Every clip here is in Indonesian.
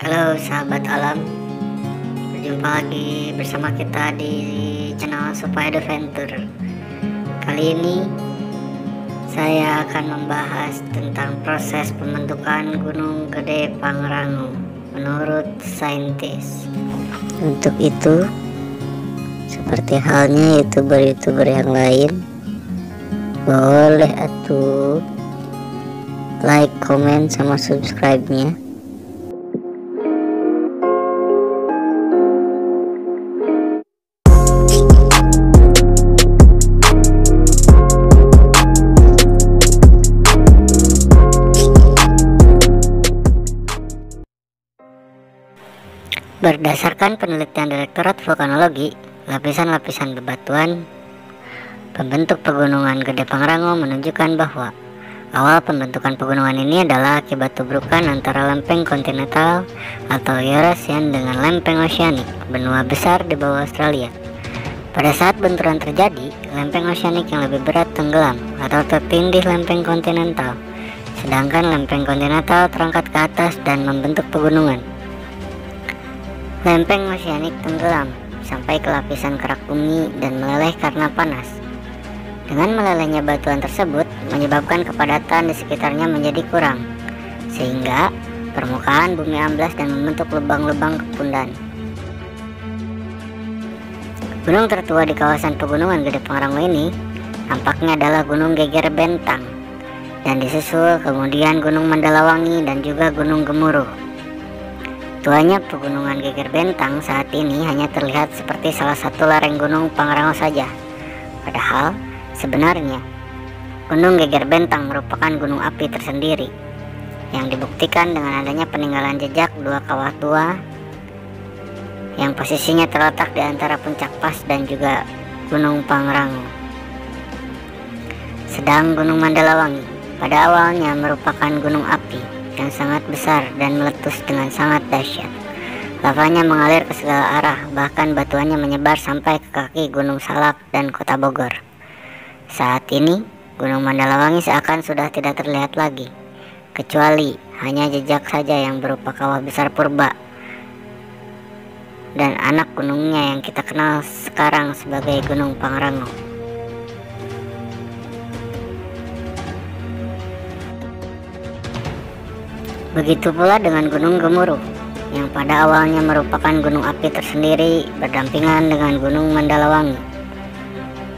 Halo sahabat alam, berjumpa lagi bersama kita di channel Supaya Adventure. Kali ini saya akan membahas tentang proses pembentukan Gunung Gede Pangrango menurut saintis. Untuk itu, seperti halnya youtuber-youtuber yang lain, boleh atuh like, komen, sama subscribe-nya. Berdasarkan penelitian Direktorat Vulkanologi, lapisan-lapisan bebatuan pembentuk pegunungan Gede Pangrango menunjukkan bahwa awal pembentukan pegunungan ini adalah akibat tubrukan antara lempeng kontinental atau Eurasian dengan lempeng oceanic, benua besar di bawah Australia. Pada saat benturan terjadi, lempeng oceanic yang lebih berat tenggelam atau tertindih lempeng kontinental, sedangkan lempeng kontinental terangkat ke atas dan membentuk pegunungan. Lempeng oceanic tenggelam sampai ke lapisan kerak bumi dan meleleh karena panas. Dengan melelehnya batuan tersebut menyebabkan kepadatan di sekitarnya menjadi kurang, sehingga permukaan bumi amblas dan membentuk lubang-lubang kepundan. Gunung tertua di kawasan pegunungan Gede Pangrango ini nampaknya adalah Gunung Geger Bentang, dan disusul kemudian Gunung Mandalawangi dan juga Gunung Gemuruh. Tuanya pegunungan Geger Bentang saat ini hanya terlihat seperti salah satu lereng Gunung Pangrango saja. Padahal sebenarnya Gunung Geger Bentang merupakan gunung api tersendiri yang dibuktikan dengan adanya peninggalan jejak dua kawah tua yang posisinya terletak di antara Puncak Pas dan juga Gunung Pangrango. Sedang Gunung Mandalawangi pada awalnya merupakan gunung api yang sangat besar dan meletus dengan sangat dahsyat. Lavanya mengalir ke segala arah, bahkan batuannya menyebar sampai ke kaki Gunung Salak dan Kota Bogor. Saat ini, Gunung Mandalawangi seakan sudah tidak terlihat lagi, kecuali hanya jejak saja yang berupa kawah besar purba dan anak gunungnya yang kita kenal sekarang sebagai Gunung Pangrango. Begitu pula dengan Gunung Gemuruh, yang pada awalnya merupakan gunung api tersendiri berdampingan dengan Gunung Mandalawangi.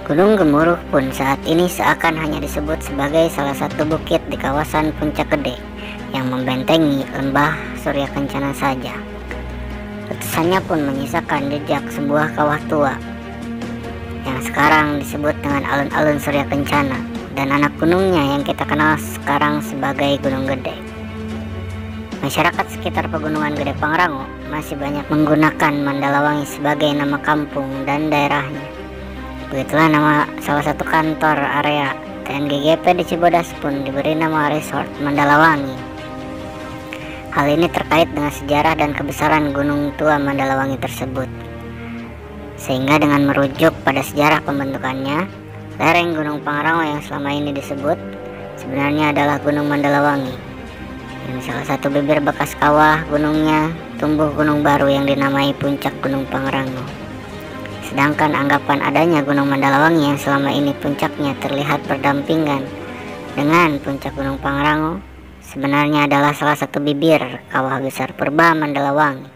Gunung Gemuruh pun saat ini seakan hanya disebut sebagai salah satu bukit di kawasan Puncak Gede yang membentengi lembah Surya Kencana saja. Letusannya pun menyisakan jejak sebuah kawah tua yang sekarang disebut dengan alun-alun Surya Kencana, dan anak gunungnya yang kita kenal sekarang sebagai Gunung Gede. Masyarakat sekitar pegunungan Gede Pangrango masih banyak menggunakan Mandalawangi sebagai nama kampung dan daerahnya. Begitulah nama salah satu kantor area TNGGP di Cibodas pun diberi nama Resort Mandalawangi. Hal ini terkait dengan sejarah dan kebesaran gunung tua Mandalawangi tersebut. Sehingga dengan merujuk pada sejarah pembentukannya, lereng Gunung Pangrango yang selama ini disebut sebenarnya adalah Gunung Mandalawangi. Yang salah satu bibir bekas kawah gunungnya tumbuh gunung baru yang dinamai Puncak Gunung Pangrango. Sedangkan anggapan adanya Gunung Mandalawangi yang selama ini puncaknya terlihat berdampingan dengan Puncak Gunung Pangrango sebenarnya adalah salah satu bibir kawah besar purba Mandalawangi.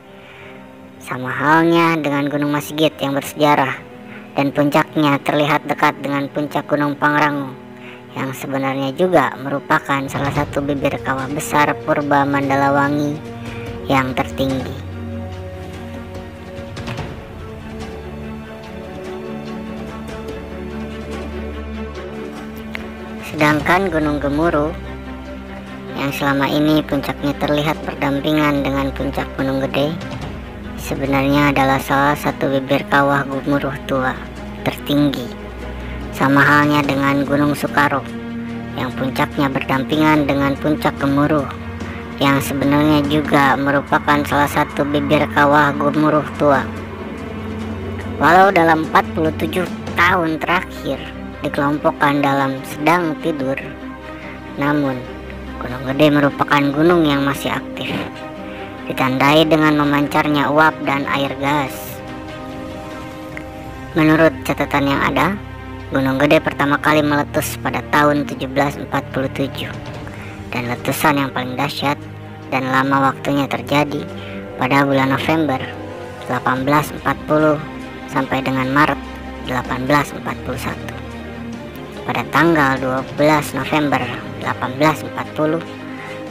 Sama halnya dengan Gunung Masgit yang bersejarah dan puncaknya terlihat dekat dengan Puncak Gunung Pangrango, yang sebenarnya juga merupakan salah satu bibir kawah besar purba Mandalawangi yang tertinggi. Sedangkan Gunung Gemuruh yang selama ini puncaknya terlihat berdampingan dengan Puncak Gunung Gede sebenarnya adalah salah satu bibir kawah Gemuruh tua tertinggi. Sama halnya dengan Gunung Sukaro yang puncaknya berdampingan dengan Puncak Gemuruh yang sebenarnya juga merupakan salah satu bibir kawah Gemuruh tua. Walau dalam 47 tahun terakhir dikelompokkan dalam sedang tidur, namun Gunung Gede merupakan gunung yang masih aktif ditandai dengan memancarnya uap dan air gas. Menurut catatan yang ada, Gunung Gede pertama kali meletus pada tahun 1747, dan letusan yang paling dahsyat dan lama waktunya terjadi pada bulan November 1840 sampai dengan Maret 1841. Pada tanggal 12 November 1840,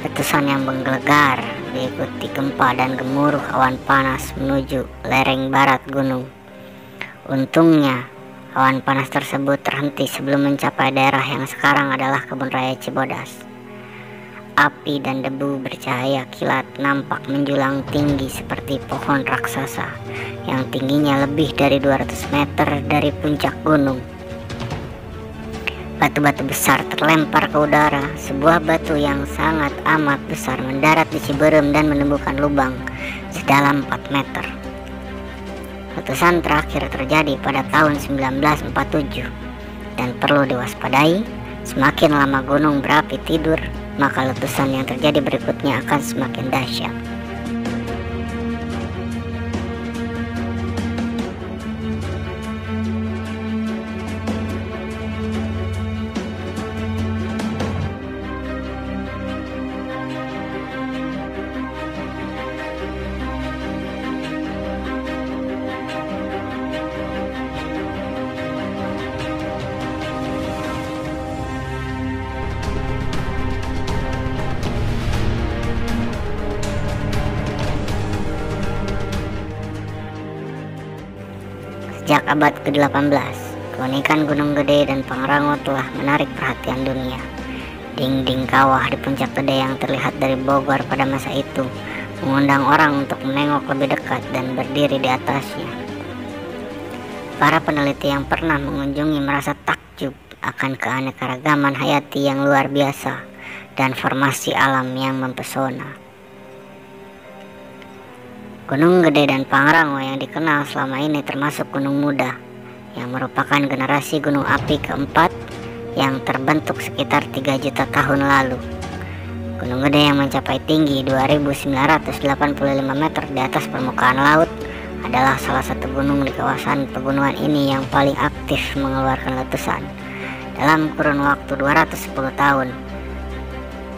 letusan yang menggelegar diikuti gempa dan gemuruh awan panas menuju lereng barat gunung. Untungnya, awan panas tersebut terhenti sebelum mencapai daerah yang sekarang adalah Kebun Raya Cibodas. Api dan debu bercahaya kilat nampak menjulang tinggi seperti pohon raksasa yang tingginya lebih dari 200 meter dari puncak gunung. Batu-batu besar terlempar ke udara. Sebuah batu yang sangat amat besar mendarat di Ciberem dan menembuskan lubang sedalam 4 meter. Letusan terakhir terjadi pada tahun 1947 dan perlu diwaspadai. Semakin lama gunung berapi tidur, maka letusan yang terjadi berikutnya akan semakin dahsyat. Sejak abad ke-18, keunikan Gunung Gede dan Pangrango telah menarik perhatian dunia. Dinding kawah di puncak Gede yang terlihat dari Bogor pada masa itu mengundang orang untuk menengok lebih dekat dan berdiri di atasnya. Para peneliti yang pernah mengunjungi merasa takjub akan keanekaragaman hayati yang luar biasa dan formasi alam yang mempesona. Gunung Gede dan Pangrango yang dikenal selama ini termasuk Gunung Muda, yang merupakan generasi gunung api keempat yang terbentuk sekitar 3 juta tahun lalu. Gunung Gede yang mencapai tinggi 2.985 meter di atas permukaan laut adalah salah satu gunung di kawasan pegunungan ini yang paling aktif mengeluarkan letusan dalam kurun waktu 210 tahun.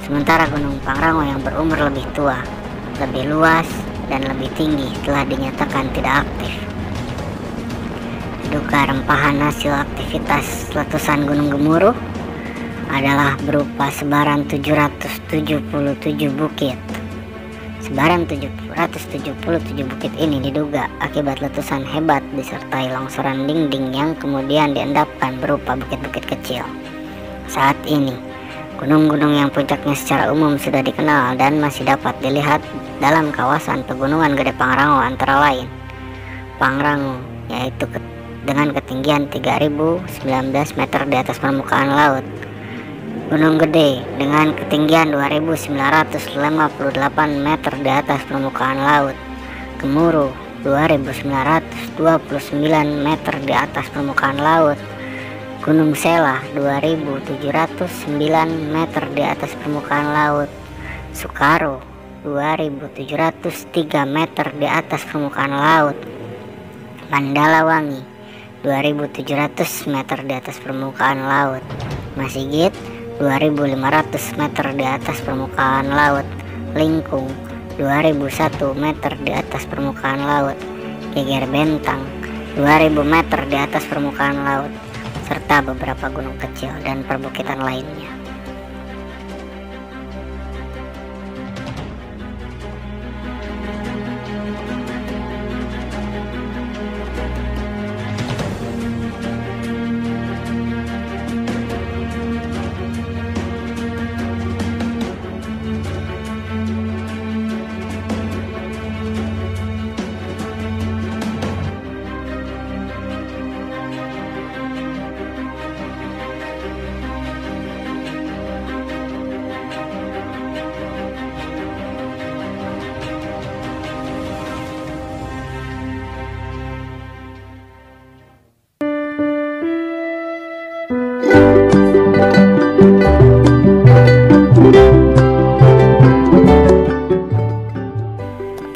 Sementara Gunung Pangrango yang berumur lebih tua, lebih luas, dan lebih tinggi telah dinyatakan tidak aktif. Diduga rempahan hasil aktivitas letusan Gunung Gemuruh adalah berupa sebaran 777 bukit. Sebaran 777 bukit ini diduga akibat letusan hebat disertai longsoran dinding yang kemudian diendapkan berupa bukit-bukit kecil. Saat ini, gunung-gunung yang puncaknya secara umum sudah dikenal dan masih dapat dilihat dalam kawasan pegunungan Gede Pangrango antara lain Pangrango, yaitu dengan ketinggian 3019 meter di atas permukaan laut, Gunung Gede dengan ketinggian 2958 meter di atas permukaan laut, Gemuruh 2929 meter di atas permukaan laut, Gunung Sela 2709 meter di atas permukaan laut, Sukaro 2703 meter di atas permukaan laut, Mandalawangi 2700 meter di atas permukaan laut, Masigit 2500 meter di atas permukaan laut, Lingkung 2001 meter di atas permukaan laut, Geger Bentang 2000 meter di atas permukaan laut, serta beberapa gunung kecil dan perbukitan lainnya.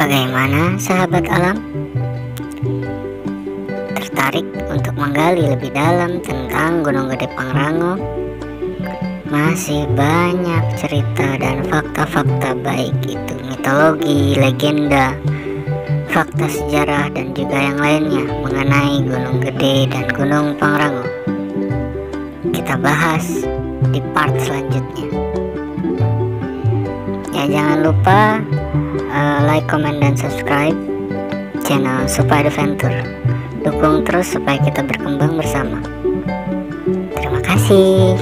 Bagaimana sahabat alam? Tertarik untuk menggali lebih dalam tentang Gunung Gede Pangrango? Masih banyak cerita dan fakta-fakta, baik itu mitologi, legenda, fakta sejarah, dan juga yang lainnya mengenai Gunung Gede dan Gunung Pangrango. Kita bahas di part selanjutnya. Ya, jangan lupa like, comment, dan subscribe channel Supa Adventure. Dukung terus supaya kita berkembang bersama. Terima kasih.